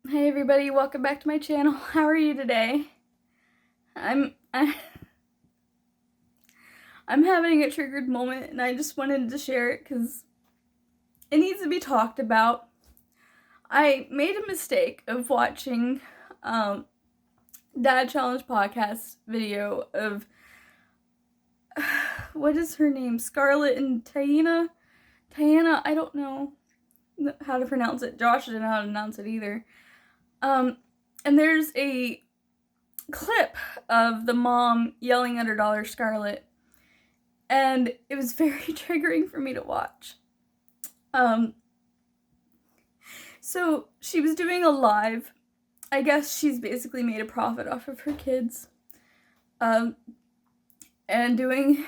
Hey everybody, welcome back to my channel. How are you today? I'm having a triggered moment and I just wanted to share it because it needs to be talked about. I made a mistake of watching Dad Challenge podcast video of what is her name? Scarlett and Tania? I don't know how to pronounce it. Josh didn't know how to pronounce it either. And there's a clip of the mom yelling at her daughter Scarlett, and it was very triggering for me to watch. So she was doing a live. I guess she's basically made a profit off of her kids, and doing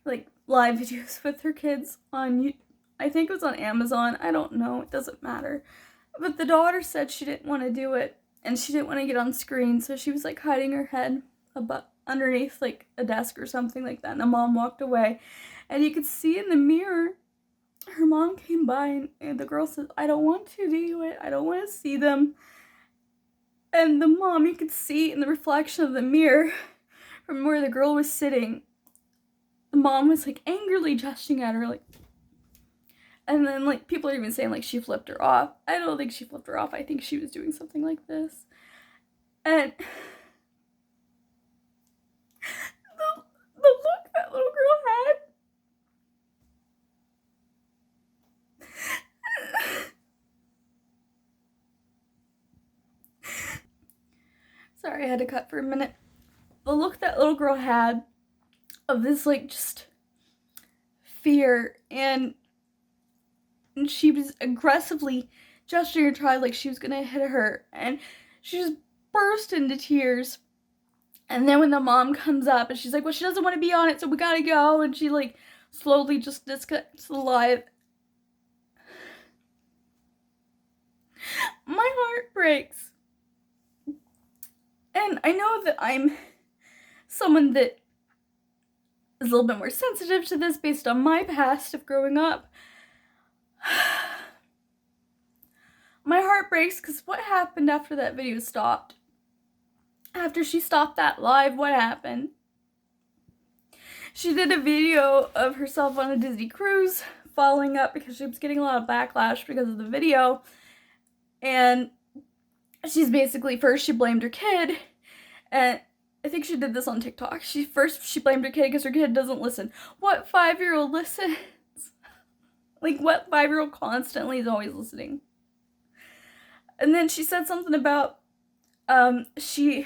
like live videos with her kids on, I think it was on Amazon, I don't know, it doesn't matter. But the daughter said she didn't want to do it, and she didn't want to get on screen, so she was like hiding her head underneath like a desk or something like that, and the mom walked away, and you could see in the mirror her mom came by, and the girl says, I don't want to do it, I don't want to see them. And the mom, you could see in the reflection of the mirror from where the girl was sitting, the mom was like angrily gesturing at her, like, and then like people are even saying like she flipped her off. I don't think she flipped her off. I think she was doing something like this. And the look that little girl had. Sorry, I had to cut for a minute. The look that little girl had of this like just fear, and she was aggressively gesturing her child like she was gonna hit her, and she just burst into tears. And then when the mom comes up and she's like, well, she doesn't want to be on it, so we gotta go, and she like slowly just disconnects the live. My heart breaks. And I know that I'm someone that is a little bit more sensitive to this based on my past of growing up. My heart breaks because what happened after that video stopped? After she stopped that live, what happened? She did a video of herself on a Disney cruise, following up because she was getting a lot of backlash because of the video. And she's basically, first she blamed her kid, and I think she did this on TikTok. She blamed her kid because her kid doesn't listen. What 5-year-old listens? Like, what 5-year-old constantly is always listening? And then she said something about she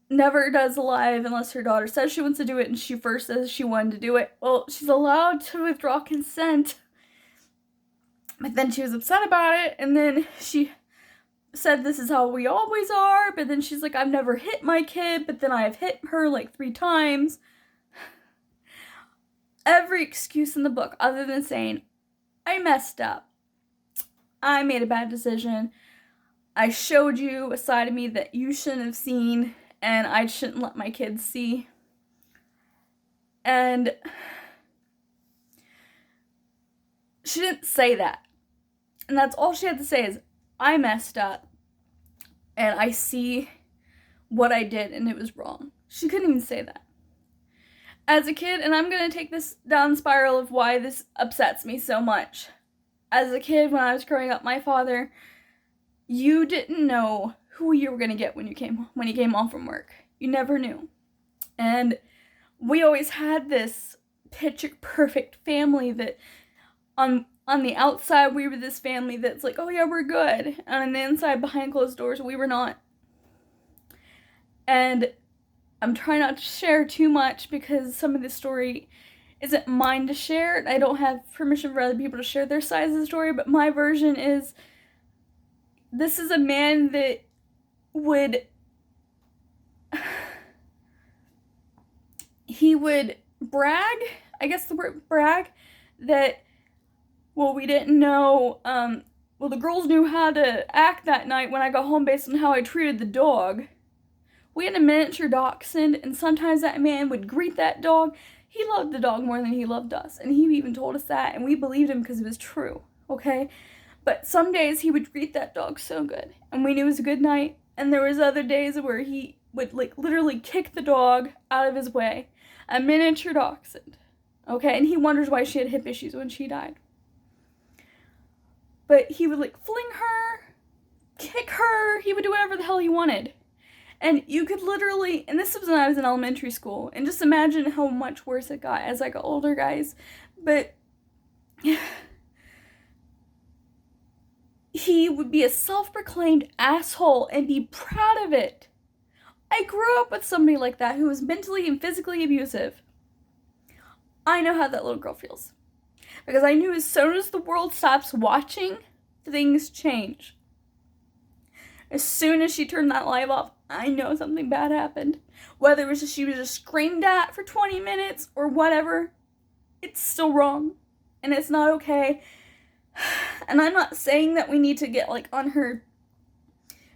never does a live unless her daughter says she wants to do it, and she first says she wanted to do it. Well, she's allowed to withdraw consent. But then she was upset about it, and then she said this is how we always are, but then she's like, I've never hit my kid, but then I've hit her like 3 times. Every excuse in the book other than saying, I messed up. I made a bad decision. I showed you a side of me that you shouldn't have seen, and I shouldn't let my kids see. And she didn't say that. And that's all she had to say is, I messed up, and I see what I did, and it was wrong. She couldn't even say that. As a kid, and I'm going to take this down the spiral of why this upsets me so much. As a kid, when I was growing up, my father, you didn't know who you were going to get when you came home from work. You never knew. And we always had this picture perfect family that on the outside, we were this family that's like, oh yeah, we're good. And on the inside, behind closed doors, we were not. And I'm trying not to share too much because some of the story isn't mine to share. I don't have permission for other people to share their side of the story, but my version is, this is a man that would, he would brag, I guess the word brag, that, well, we didn't know, well, the girls knew how to act that night when I got home based on how I treated the dog. We had a miniature dachshund, and sometimes that man would greet that dog. He loved the dog more than he loved us, and he even told us that, and we believed him because it was true, okay? But some days he would greet that dog so good, and we knew it was a good night. And there was other days where he would like literally kick the dog out of his way. A miniature dachshund. Okay, and he wonders why she had hip issues when she died. But he would like fling her, kick her, he would do whatever the hell he wanted. And you could literally, and this was when I was in elementary school, and just imagine how much worse it got as I got older, guys. But he would be a self-proclaimed asshole and be proud of it. I grew up with somebody like that who was mentally and physically abusive. I know how that little girl feels. Because I knew as soon as the world stops watching, things change. As soon as she turned that live off, I know something bad happened. Whether it was just she was just screamed at for 20 minutes or whatever, it's still wrong. And it's not okay. And I'm not saying that we need to get like on her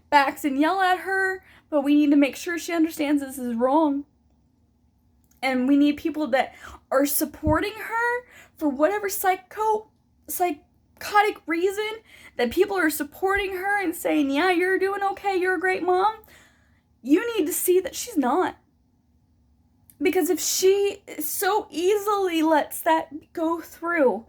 backs and yell at her, but we need to make sure she understands this is wrong. And we need people that are supporting her for whatever psychotic reason, that people are supporting her and saying, yeah, you're doing okay, you're a great mom. You need to see that she's not. Because if she so easily lets that go through,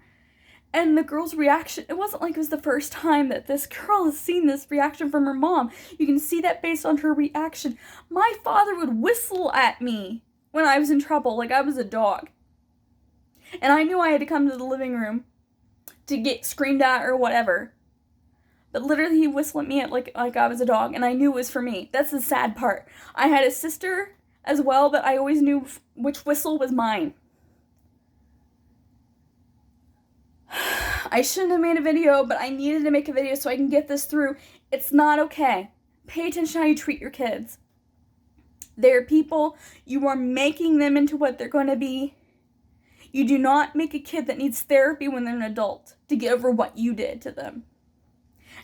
and the girl's reaction, it wasn't like it was the first time that this girl has seen this reaction from her mom. You can see that based on her reaction. My father would whistle at me when I was in trouble, like I was a dog. And I knew I had to come to the living room to get screamed at or whatever. But literally he whistled at me like I was a dog, and I knew it was for me. That's the sad part. I had a sister as well, but I always knew which whistle was mine. I shouldn't have made a video, but I needed to make a video so I can get this through. It's not okay. Pay attention how you treat your kids. They're people. You are making them into what they're going to be. You do not make a kid that needs therapy when they're an adult to get over what you did to them.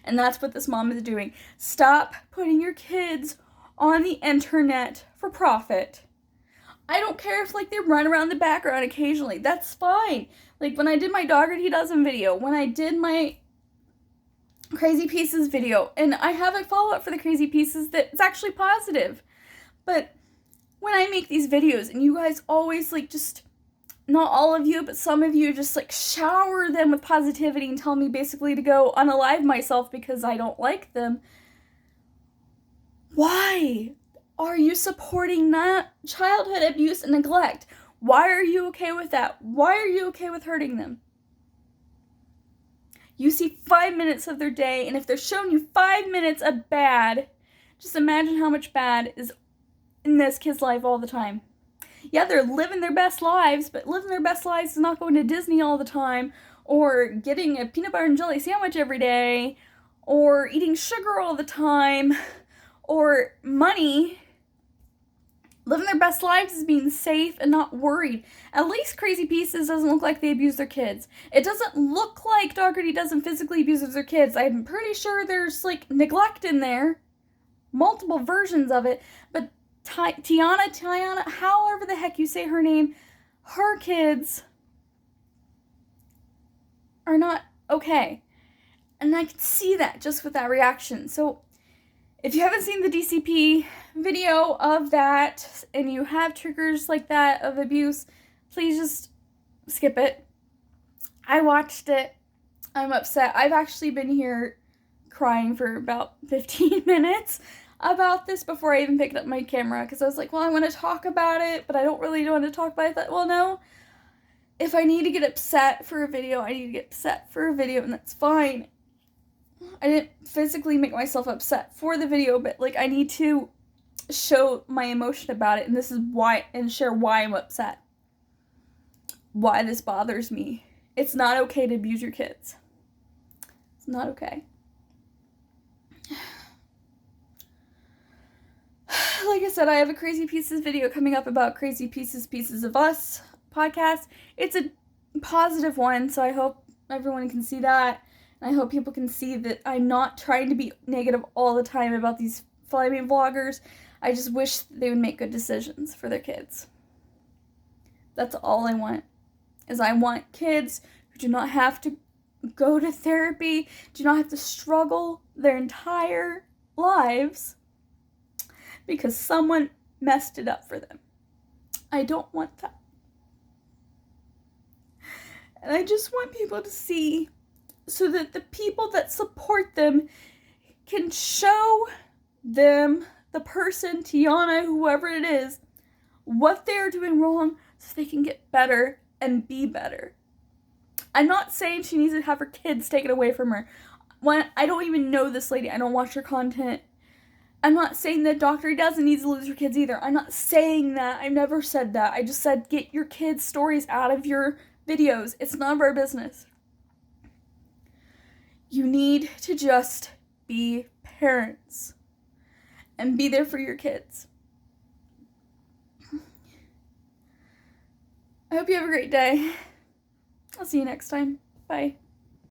And that's what this mom is doing. Stop putting your kids on the internet for profit. I don't care if like they run around the background occasionally. That's fine. Like when I did my Dougherty Dozen video, when I did my Crazy Pieces video, and I have a follow-up for the Crazy Pieces that's actually positive. But when I make these videos and you guys always like just, not all of you, but some of you just like shower them with positivity and tell me basically to go unalive myself because I don't like them. Why are you supporting that childhood abuse and neglect? Why are you okay with that? Why are you okay with hurting them? You see 5 minutes of their day, and if they're showing you 5 minutes of bad, just imagine how much bad is in this kid's life all the time. Yeah, they're living their best lives, but living their best lives is not going to Disney all the time, or getting a peanut butter and jelly sandwich every day, or eating sugar all the time, or money. Living their best lives is being safe and not worried. At least Crazy Pieces doesn't look like they abuse their kids. It doesn't look like Dougherty doesn't physically abuse their kids. I'm pretty sure there's like neglect in there. Multiple versions of it. But Tiana, however the heck you say her name, her kids are not okay. And I can see that just with that reaction. So if you haven't seen the DCP video of that and you have triggers like that of abuse, please just skip it. I watched it. I'm upset. I've actually been here crying for about 15 minutes about this before I even picked up my camera because I was like, well, I want to talk about it, but I don't really want to talk about it. I thought, well, no. If I need to get upset for a video, I need to get upset for a video, and that's fine. I didn't physically make myself upset for the video, but like I need to show my emotion about it, and this is why, and share why I'm upset. Why this bothers me. It's not okay to abuse your kids. It's not okay. Like I said, I have a Crazy Pieces video coming up about Crazy Pieces, Pieces of Us podcast. It's a positive one, so I hope everyone can see that. I hope people can see that I'm not trying to be negative all the time about these flying vloggers. I just wish they would make good decisions for their kids. That's all I want. Is I want kids who do not have to go to therapy, do not have to struggle their entire lives because someone messed it up for them. I don't want that. And I just want people to see so that the people that support them can show them, the person, Tiana, whoever it is, what they're doing wrong so they can get better and be better. I'm not saying she needs to have her kids taken away from her. When I don't even know this lady, I don't watch her content. I'm not saying that Dr. doesn't need to lose her kids either. I'm not saying that. I've never said that. I just said get your kids' stories out of your videos. It's none of our business. You need to just be parents and be there for your kids. I hope you have a great day. I'll see you next time. Bye.